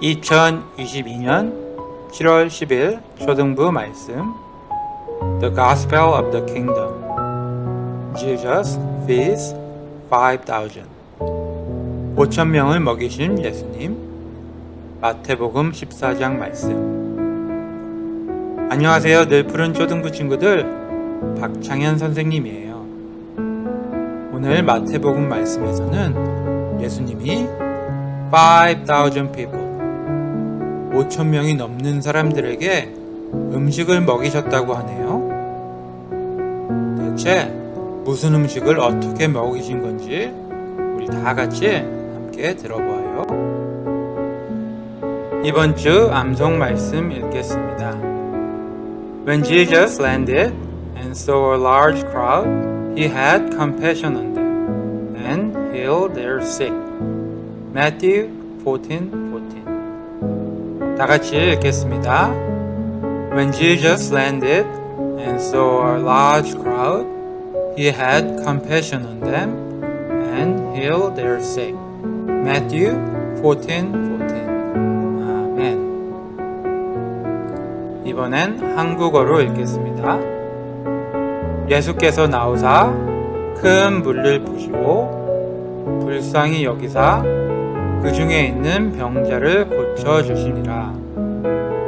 2022년 7월 10일 초등부 말씀 The Gospel of the Kingdom Jesus feeds 5,000 5,000명을 먹이신 예수님 마태복음 14장 말씀 안녕하세요. 늘 푸른 초등부 친구들 박창현 선생님이에요. 오늘 마태복음 말씀에서는 예수님이 5,000 people 5,000명이 넘는 사람들에게 음식을 먹이셨다고 하네요. 대체 무슨 음식을 어떻게 먹이신 건지 우리 다 같이 함께 들어보아요. 이번 주 암송 말씀 읽겠습니다. When Jesus landed and saw a large crowd, he had compassion on them and healed their sick. Matthew 14:14. 다 같이 읽겠습니다. When Jesus landed and saw a large crowd, he had compassion on them and healed their sick. Matthew 14:14. 아멘. 이번엔 한국어로 읽겠습니다. 예수께서 나오사 큰 물을 보시고 불쌍히 여기사 그 중에 있는 병자를 고쳐주시니라.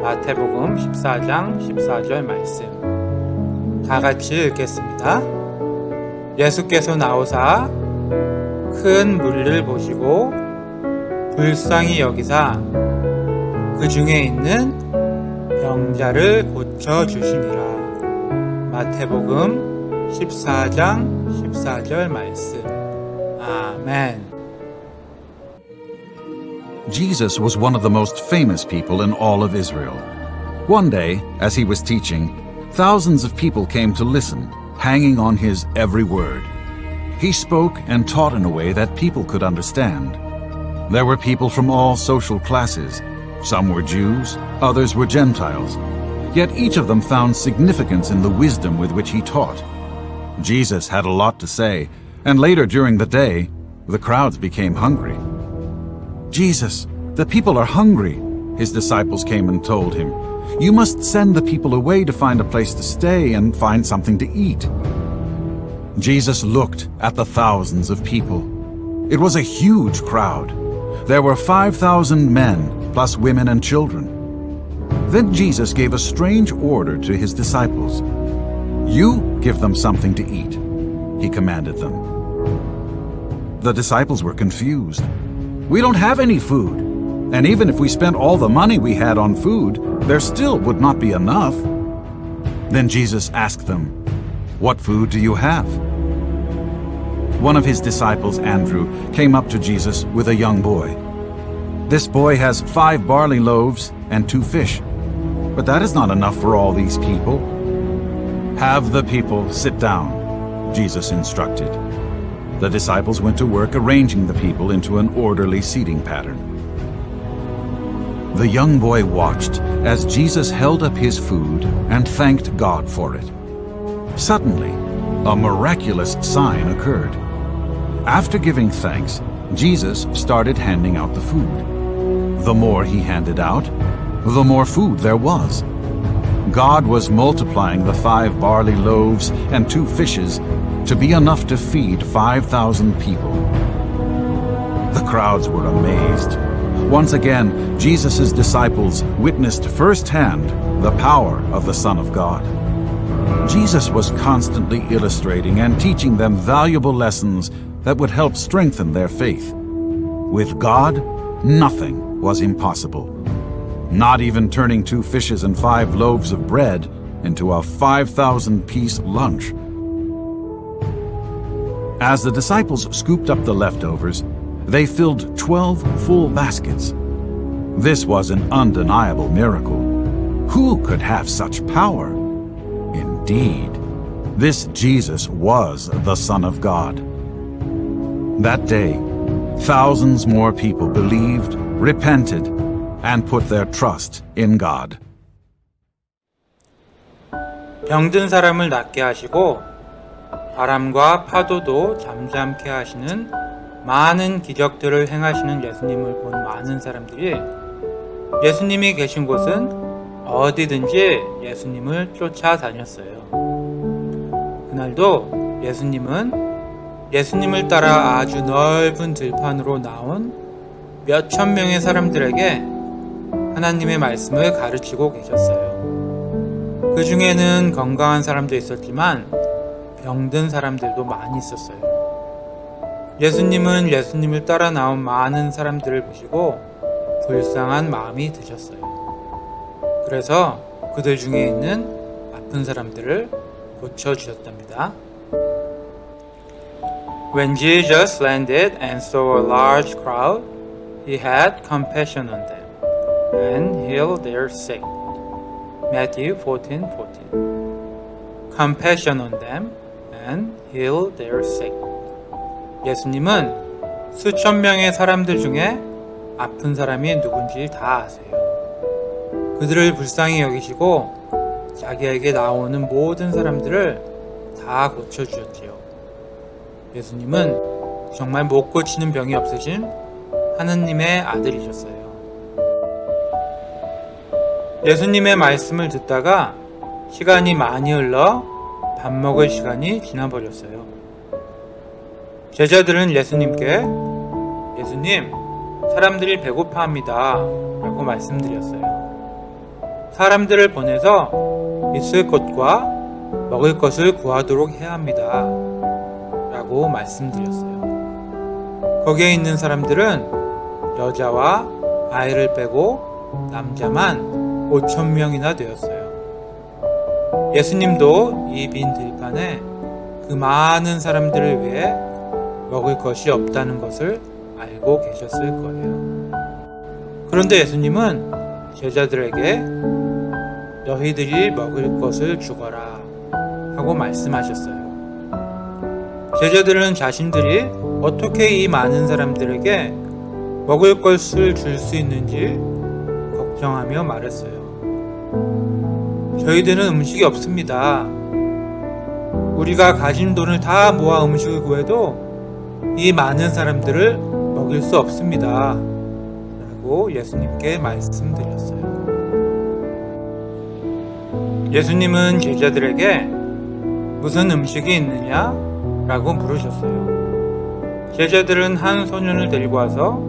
마태복음 14장 14절 말씀 다 같이 읽겠습니다. 예수께서 나오사 큰 물을 보시고 불쌍히 여기사 그 중에 있는 병자를 고쳐주시니라. 마태복음 14장 14절 말씀 아멘. Jesus was one of the most famous people in all of Israel. One day, as he was teaching, thousands of people came to listen, hanging on his every word. He spoke and taught in a way that people could understand. There were people from all social classes. Some were Jews, others were Gentiles. Yet each of them found significance in the wisdom with which he taught. Jesus had a lot to say, and later during the day, the crowds became hungry. Jesus, the people are hungry, his disciples came and told him. You must send the people away to find a place to stay and find something to eat. Jesus looked at the thousands of people. It was a huge crowd. There were 5,000 men, plus women and children. Then Jesus gave a strange order to his disciples. You give them something to eat, he commanded them. The disciples were confused. We don't have any food. And even if we spent all the money we had on food, there still would not be enough. Then Jesus asked them, What food do you have? One of his disciples, Andrew, came up to Jesus with a young boy. This boy has 5 barley loaves and 2 fish. But that is not enough for all these people. Have the people sit down, Jesus instructed. The disciples went to work arranging the people into an orderly seating pattern. The young boy watched as Jesus held up his food and thanked God for it. Suddenly, a miraculous sign occurred. After giving thanks, Jesus started handing out the food. The more he handed out, the more food there was. God was multiplying the 5 barley loaves and 2 fishes to be enough to feed 5,000 people. The crowds were amazed. Once again, Jesus' disciples witnessed firsthand the power of the Son of God. Jesus was constantly illustrating and teaching them valuable lessons that would help strengthen their faith. With God, nothing was impossible. Not even turning 2 fishes and 5 loaves of bread into a 5,000-piece lunch. As the disciples scooped up the leftovers, they filled 12 full baskets. This was an undeniable miracle. Who could have such power? Indeed, this Jesus was the Son of God. That day, thousands more people believed, repented, and put their trust in God. 병든 사람을 낫게 하시고 바람과 파도도 잠잠케 하시는 많은 기적들을 행하시는 예수님을 본 많은 사람들이 예수님이 계신 곳은 어디든지 예수님을 쫓아다녔어요. 그날도 예수님을 따라 아주 넓은 들판으로 나온 몇천 명의 사람들에게 하나님의 말씀을 가르치고 계셨어요. 그 중에는 건강한 사람도 있었지만 병든 사람들도 많이 있었어요. 예수님은 예수님을 따라 나온 많은 사람들을 보시고 불쌍한 마음이 드셨어요. 그래서 그들 중에 있는 아픈 사람들을 고쳐주셨답니다. When Jesus landed and saw a large crowd, he had compassion on them and healed their sick. Matthew 14:14. Compassion on them and healed their sick. 예수님은 수천 명의 사람들 중에 아픈 사람이 누군지 다 아세요. 그들을 불쌍히 여기시고 자기에게 나오는 모든 사람들을 다 고쳐주셨지요. 예수님은 정말 못 고치는 병이 없으신 하느님의 아들이셨어요. 예수님의 말씀을 듣다가 시간이 많이 흘러 밥 먹을 시간이 지나버렸어요. 제자들은 예수님께 예수님, 사람들이 배고파합니다 라고 말씀드렸어요. 사람들을 보내서 있을 곳과 먹을 것을 구하도록 해야 합니다 라고 말씀드렸어요. 거기에 있는 사람들은 여자와 아이를 빼고 남자만 5,000명이나 되었어요. 예수님도 이 빈 들판에 그 많은 사람들을 위해 먹을 것이 없다는 것을 알고 계셨을 거예요. 그런데 예수님은 제자들에게 너희들이 먹을 것을 주거라 하고 말씀하셨어요. 제자들은 자신들이 어떻게 이 많은 사람들에게 먹을 것을 줄 수 있는지 걱정하며 말했어요. 저희들은 음식이 없습니다. 우리가 가진 돈을 다 모아 음식을 구해도 이 많은 사람들을 먹일 수 없습니다 라고 예수님께 말씀드렸어요. 예수님은 제자들에게 무슨 음식이 있느냐 라고 물으셨어요. 제자들은 한 소년을 데리고 와서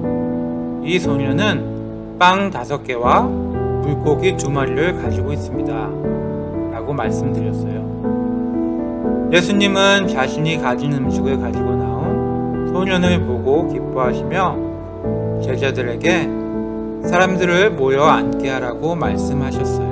이 소년은 빵 5개와 물고기 2마리를 가지고 있습니다 라고 말씀드렸어요. 예수님은 자신이 가진 음식을 가지고 나온 소년을 보고 기뻐하시며 제자들에게 사람들을 모여 앉게 하라고 말씀하셨어요.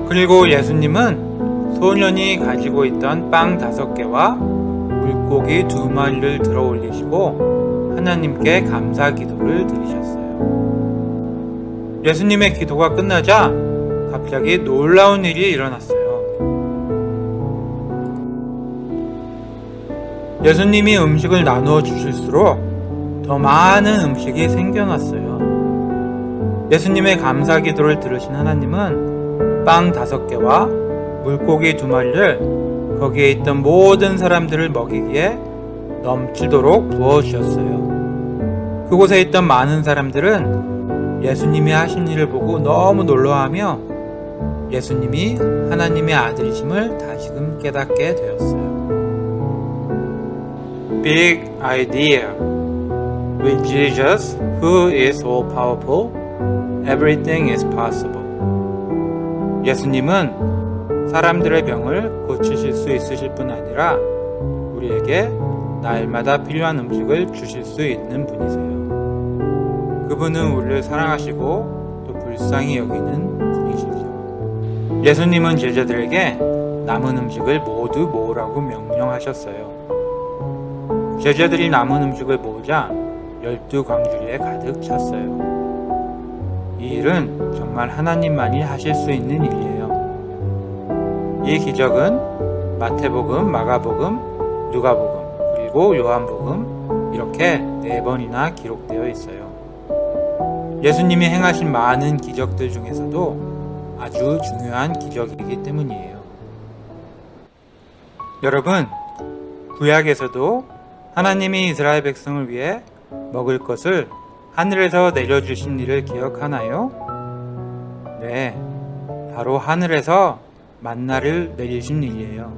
그리고 예수님은 소년이 가지고 있던 빵 5개와 물고기 2마리를 들어 올리시고 하나님께 감사 기도를 드리셨어요. 예수님의 기도가 끝나자 갑자기 놀라운 일이 일어났어요. 예수님이 음식을 나누어 주실수록 더 많은 음식이 생겨났어요. 예수님의 감사 기도를 들으신 하나님은 빵 5개와 물고기 2마리를 거기에 있던 모든 사람들을 먹이기에 넘치도록 부어주셨어요. 그곳에 있던 많은 사람들은 예수님이 하신 일을 보고 너무 놀라워하며 예수님이 하나님의 아들이심을 다시금 깨닫게 되었어요. Big idea. With Jesus, who is all powerful, everything is possible. 예수님은 사람들의 병을 고치실 수 있으실 뿐 아니라 우리에게 날마다 필요한 음식을 주실 수 있는 분이세요. 그분은 우리를 사랑하시고 또 불쌍히 여기는 분이시죠. 예수님은 제자들에게 남은 음식을 모두 모으라고 명령하셨어요. 제자들이 남은 음식을 모으자 12광주리에 가득 찼어요. 이 일은 정말 하나님만이 하실 수 있는 일이에요. 이 기적은 마태복음, 마가복음, 누가복음, 그리고 요한복음 이렇게 4번이나 기록되어 있어요. 예수님이 행하신 많은 기적들 중에서도 아주 중요한 기적이기 때문이에요. 여러분, 구약에서도 하나님이 이스라엘 백성을 위해 먹을 것을 하늘에서 내려주신 일을 기억하나요? 네, 바로 하늘에서 만나를 내리신 일이에요.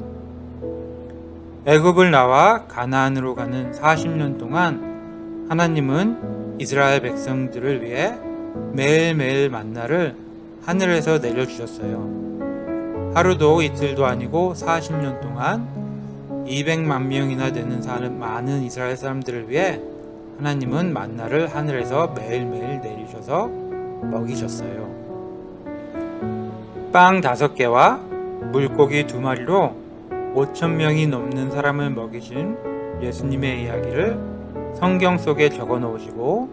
애굽을 나와 가나안으로 가는 40년 동안 하나님은 이스라엘 백성들을 위해 매일매일 만나를 하늘에서 내려주셨어요. 하루도 이틀도 아니고 40년 동안 200만 명이나 되는 많은 이스라엘 사람들을 위해 하나님은 만나를 하늘에서 매일매일 내리셔서 먹이셨어요. 빵 5개와 물고기 2마리로 5,000명이 넘는 사람을 먹이신 예수님의 이야기를 성경 속에 적어 놓으시고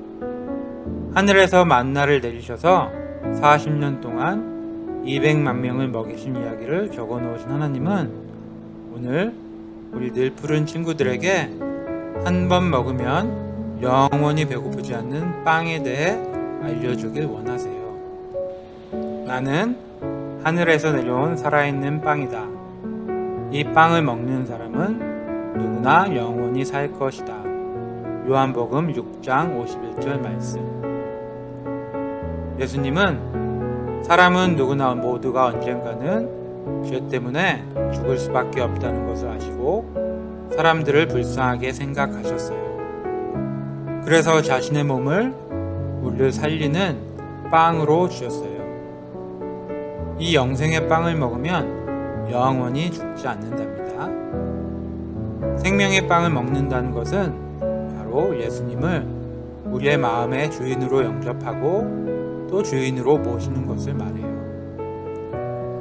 하늘에서 만나를 내리셔서 40년 동안 200만 명을 먹이신 이야기를 적어 놓으신 하나님은 오늘 우리 늘 푸른 친구들에게 한 번 먹으면 영원히 배고프지 않는 빵에 대해 알려주길 원하세요. 나는 하늘에서 내려온 살아있는 빵이다. 이 빵을 먹는 사람은 누구나 영원히 살 것이다. 요한복음 6장 51절 말씀. 예수님은 사람은 누구나 모두가 언젠가는 죄 때문에 죽을 수밖에 없다는 것을 아시고 사람들을 불쌍하게 생각하셨어요. 그래서 자신의 몸을 우리를 살리는 빵으로 주셨어요. 이 영생의 빵을 먹으면 영원히 죽지 않는답니다. 생명의 빵을 먹는다는 것은 바로 예수님을 우리의 마음의 주인으로 영접하고 또 주인으로 모시는 것을 말해요.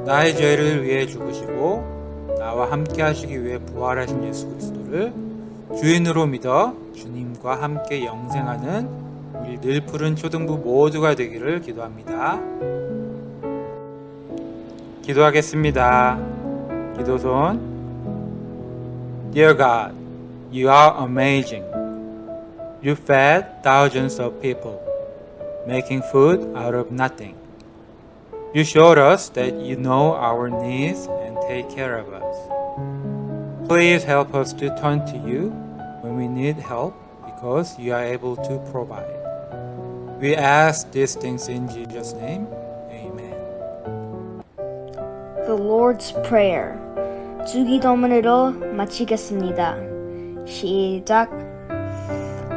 나의 죄를 위해 죽으시고 나와 함께 하시기 위해 부활하신 예수 그리스도를 주인으로 믿어 주님과 함께 영생하는 우리 늘 푸른 초등부 모두가 되기를 기도합니다. 기도하겠습니다. 기도손. Dear God, you are amazing. You fed thousands of people, making food out of nothing. You showed us that you know our needs and take care of us. Please help us to turn to you when we need help because you are able to provide. We ask these things in Jesus' name. Amen. The Lord's Prayer. 주기도문으로 마치겠습니다. 시작.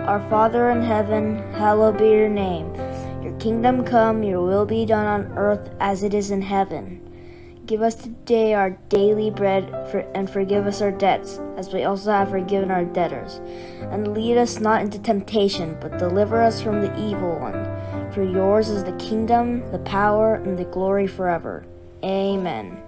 Our Father in heaven, hallowed be your name. Your kingdom come, your will be done on earth as it is in heaven. Give us today our daily bread and forgive us our debts, as we also have forgiven our debtors. And lead us not into temptation, but deliver us from the evil one. For yours is the kingdom, the power, and the glory forever. Amen.